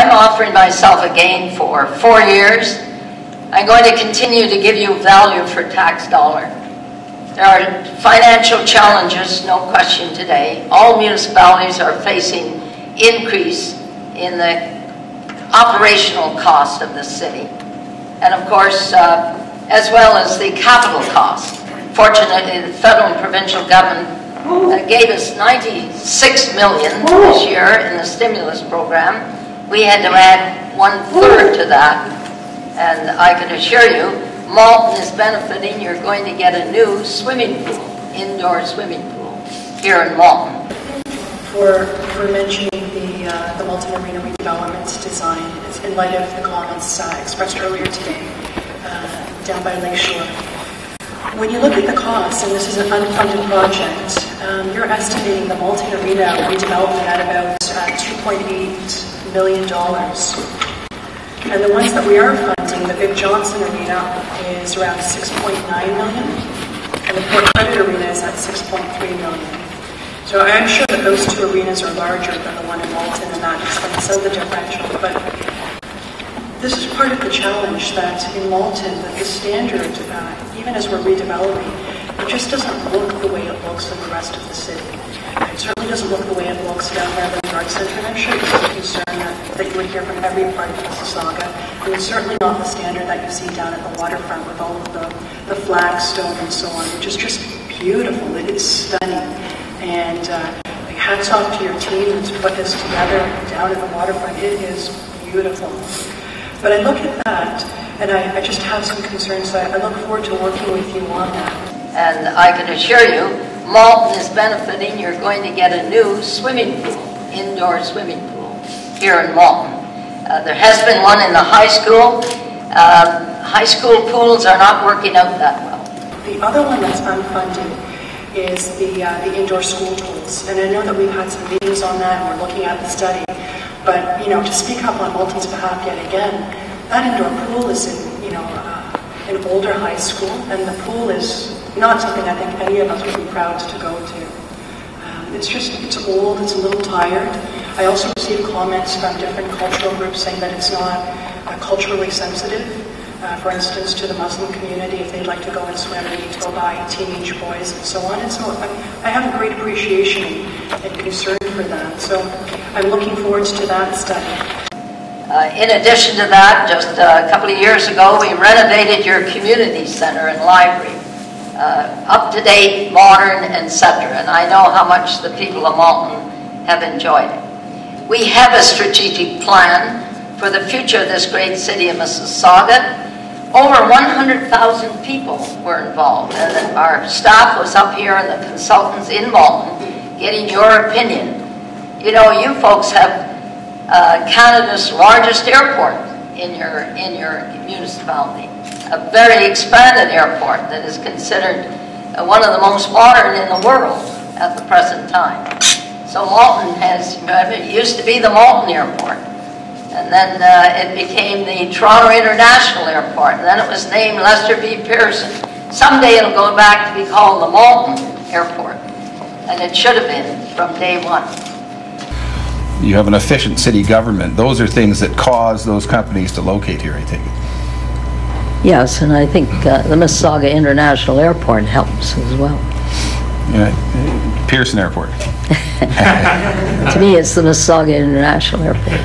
I'm offering myself again for 4 years. I'm going to continue to give you value for tax dollar. There are financial challenges, no question today. All municipalities are facing increase in the operational cost of the city. And of course, as well as the capital cost. Fortunately, the federal and provincial government gave us $96 million this year in the stimulus program. We had to add 1/3 to that. And I can assure you, Malton is benefiting. You're going to get a new swimming pool, indoor swimming pool, here in Malton. For mentioning the Malton Arena redevelopment design in light of the comments expressed earlier today down by Lakeshore. When you look at the cost, and this is an unfunded project, you're estimating the Malton Arena redevelopment at about $2.8 million. And the ones that we are funding, the Big Johnson Arena is around $6.9 million, and the Port Credit Arena is at $6.3 million. So I'm sure that those two arenas are larger than the one in Malton, and that explains some of the differential. But this is part of the challenge that in Malton, that the standard, even as we're redeveloping, it just doesn't look the way it looks in the rest of the city. It certainly doesn't look the way it looks down there at the Yard Centre, and I'm sure this is a concern that you would hear from every part of Mississauga. And it's certainly not the standard that you see down at the waterfront with all of the flagstone and so on, which is just beautiful. It is stunning. And hats off to your team that's put this together down at the waterfront. It is beautiful. But I look at that, and I just have some concerns. So I look forward to working with you on that. And I can assure you, Malton is benefiting. You're going to get a new swimming pool, indoor swimming pool, here in Malton. There has been one in the high school. High school pools are not working out that well. The other one that's unfunded is the indoor school pools. And I know that we've had some meetings on that, and we're looking at the study. But, you know, to speak up on Malton's behalf yet again, that indoor pool is in, an older high school, and the pool is not something I think any of us would be proud to go to. It's old, it's a little tired. I also received comments from different cultural groups saying that it's not culturally sensitive. For instance, to the Muslim community, if they'd like to go and swim, they need to go by teenage boys and so on. And so I have a great appreciation and concern for that. So I'm looking forward to that study. In addition to that, just a couple of years ago, we renovated your community center and library. Up to date, modern, etc. And I know how much the people of Malton have enjoyed it. We have a strategic plan for the future of this great city of Mississauga. Over 100,000 people were involved, and our staff was up here and the consultants in Malton getting your opinion. You know, you folks have Canada's largest airport in your municipality, a very expanded airport that is considered one of the most modern in the world at the present time. So Malton it used to be the Malton Airport. And then it became the Toronto International Airport. And then it was named Lester B. Pearson. Someday it'll go back to be called the Malton Airport. And it should have been from day one. You have an efficient city government. Those are things that cause those companies to locate here, I take it. Yes, and I think the Mississauga International Airport helps as well. Yeah, Pearson Airport. To me, it's the Mississauga International Airport.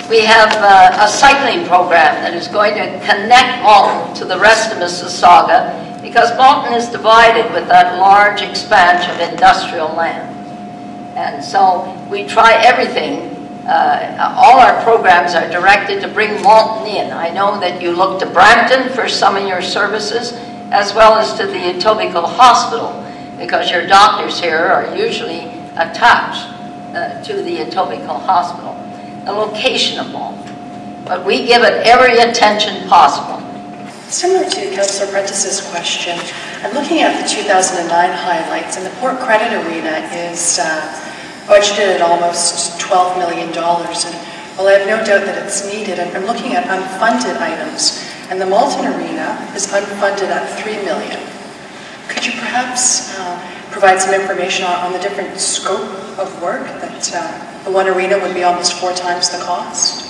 We have a cycling program that is going to connect Malton to the rest of Mississauga, because Malton is divided with that large expanse of industrial land. And so we try everything. All our programs are directed to bring Malton in. I know that you look to Brampton for some of your services, as well as to the Etobicoke Hospital, because your doctors here are usually attached to the Etobicoke Hospital, the location of Malton. But we give it every attention possible. Similar to Councillor Prentice's question, I'm looking at the 2009 highlights, and the Port Credit Arena is budgeted at almost $12 million. And while I have no doubt that it's needed, I'm looking at unfunded items, and the Malton Arena is unfunded at $3 million. Could you perhaps provide some information on the different scope of work, that the one arena would be almost 4 times the cost?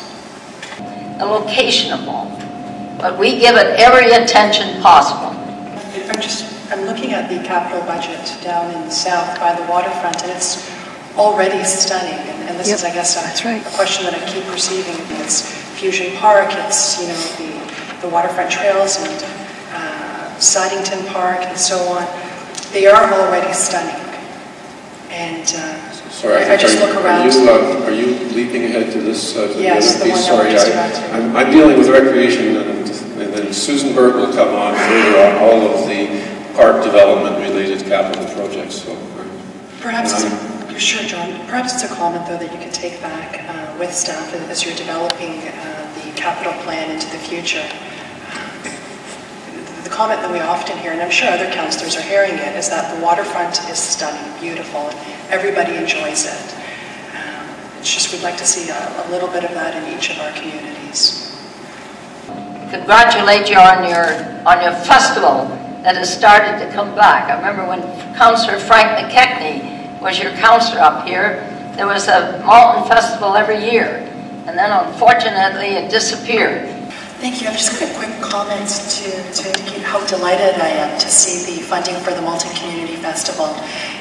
The location of Malton, but we give it every attention possible. I'm looking at the capital budget down in the south by the waterfront, and it's already stunning. And this is, I guess, a question that I keep receiving. It's Fusion Park, it's the waterfront trails, and Sidington Park, and so on. They are already stunning. And sorry, I just look around. Are you leaping ahead to this? Yes, the one sorry, I'm dealing with recreation, and then Susan Berg will come on further on all of the park development-related capital projects. So, perhaps, sure, John. Perhaps it's a comment, though, that you could take back with staff as you're developing the capital plan into the future. The comment that we often hear, and I'm sure other councillors are hearing it, is that the waterfront is stunning, beautiful, and everybody enjoys it. It's just we'd like to see a little bit of that in each of our communities. Congratulate you on your festival that has started to come back. I remember when Councillor Frank McKechnie was your councillor up here, there was a Malton festival every year, and then unfortunately it disappeared. Thank you. I've just got a quick comment to indicate how delighted I am to see the funding for the Malton Community Festival.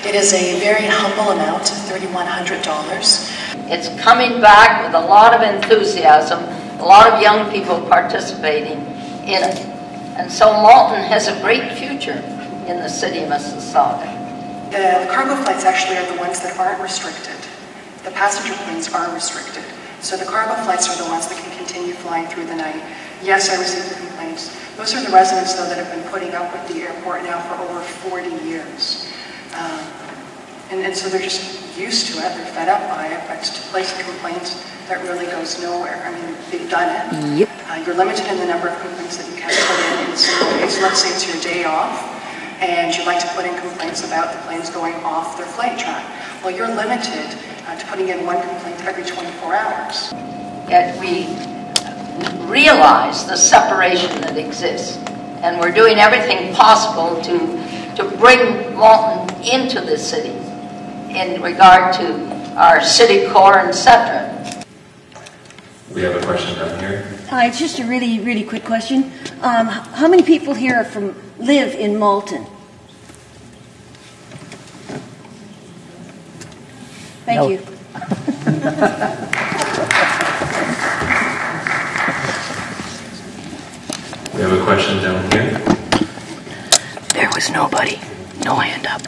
It is a very humble amount, $3,100. It's coming back with a lot of enthusiasm, a lot of young people participating in it. And so Malton has a great future in the city of Mississauga. The cargo flights actually are the ones that aren't restricted. The passenger planes are restricted. So the cargo flights are the ones that can continue flying through the night. Yes, I received the complaints. Those are the residents, though, that have been putting up with the airport now for over 40 years. And so they're just used to it, they're fed up by it, but to place a complaint that really goes nowhere. I mean, they've done it. Yep. You're limited in the number of complaints that you can put in single days. Let's say it's your day off, and you'd like to put in complaints about the planes going off their flight track. Well, you're limited to putting in one complaint every 24 hours. Yet we realize the separation that exists, and we're doing everything possible to bring Malton into the city in regard to our city core, etc. We have a question down here. Hi, it's just a really, really quick question. How many people here live in Malton? Thank you. We have a question down here. There was nobody. No hand up.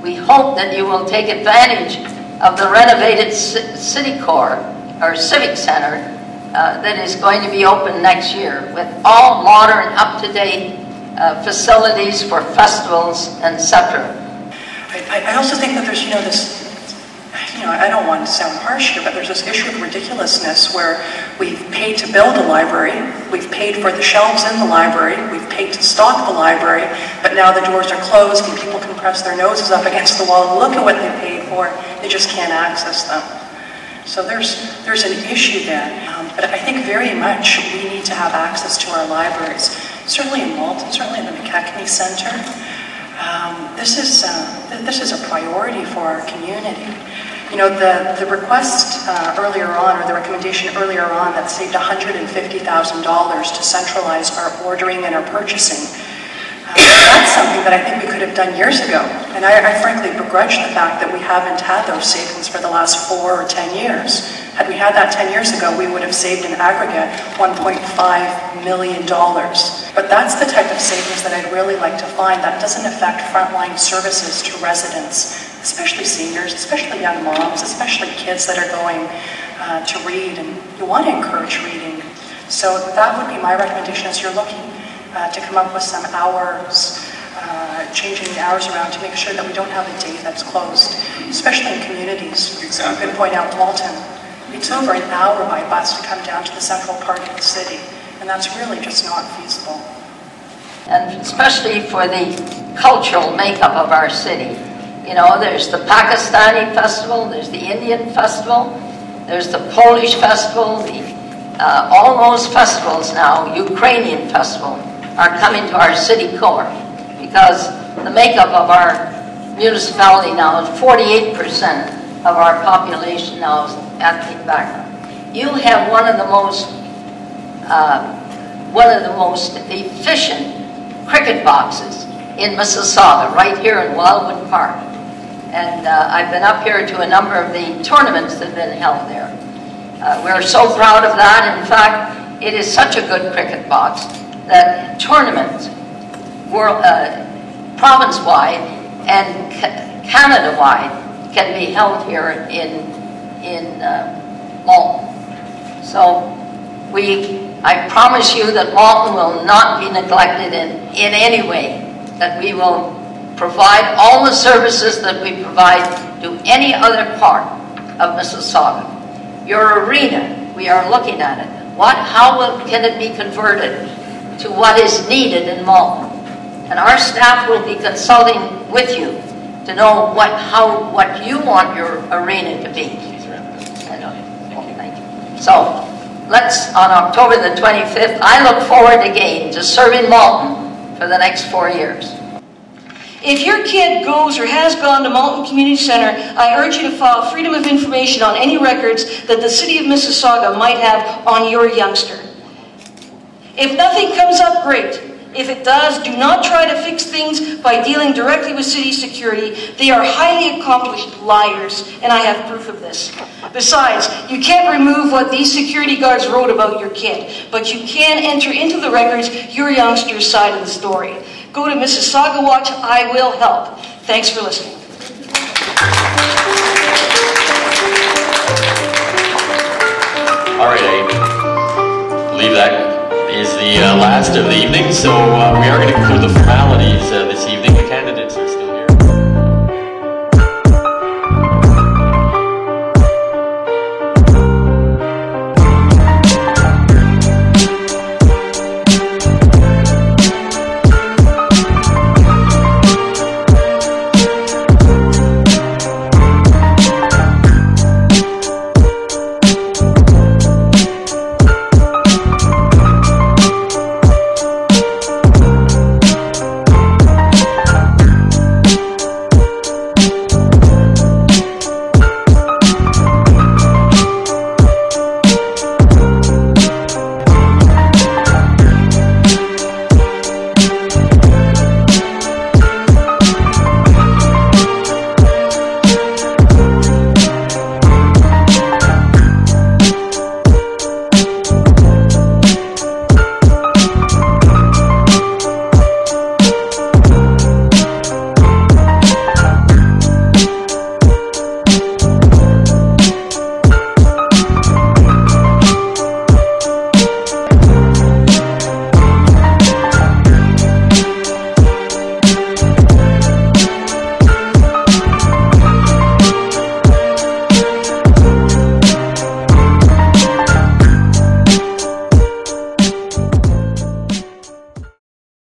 We hope that you will take advantage of the renovated city core or civic center that is going to be open next year with all modern, up-to-date facilities for festivals, etc. I also think that there's, this, I don't want to sound harsh here, but there's this issue of ridiculousness where we've paid to build a library, we've paid for the shelves in the library, we've paid to stock the library, but now the doors are closed and people can press their noses up against the wall and look at what they paid for, they just can't access them. So there's an issue there, but I think very much we need to have access to our libraries. Certainly in Malton, certainly in the McKechnie Centre. This is a priority for our community. The request earlier on, or the recommendation earlier on that saved $150,000 to centralize our ordering and our purchasing, that's something that I think we could have done years ago. And I frankly begrudge the fact that we haven't had those savings for the last 4 or 10 years. Had we had that 10 years ago, we would have saved in aggregate $1.5 million. But that's the type of savings that I'd really like to find that doesn't affect frontline services to residents, especially seniors, especially young moms, especially kids that are going to read, and you want to encourage reading. So that would be my recommendation as you're looking to come up with some hours, changing the hours around to make sure that we don't have a day that's closed, especially in communities. Exactly. You could point out Malton. It's over an hour by bus to come down to the central part of the city, and that's really just not feasible. And especially for the cultural makeup of our city. There's the Pakistani festival, there's the Indian festival, there's the Polish festival, all those festivals now, Ukrainian festival, are coming to our city core because the makeup of our municipality now is 48% of our population now is ethnic background. You have one of the most efficient cricket boxes in Mississauga, right here in Wildwood Park. And I've been up here to a number of the tournaments that have been held there. We're so proud of that. In fact, it is such a good cricket box that tournaments, province-wide and Canada-wide, can be held here in Malton. So I promise you that Malton will not be neglected in any way, that we will provide all the services that we provide to any other part of Mississauga. Your arena, we are looking at it. How can it be converted to what is needed in Malton? And our staff will be consulting with you to know what you want your arena to be. Thank you. So, on October the 25th, I look forward again to serving Malton for the next 4 years. If your kid goes or has gone to Malton Community Centre, I urge you to file freedom of information on any records that the City of Mississauga might have on your youngster. If nothing comes up, great. If it does, do not try to fix things by dealing directly with city security. They are highly accomplished liars, and I have proof of this. Besides, you can't remove what these security guards wrote about your kid, but you can enter into the records your youngster's side of the story. Go to Mississauga Watch. I will help. Thanks for listening. All right, I believe that is the last of the evening, so we are going to conclude the formalities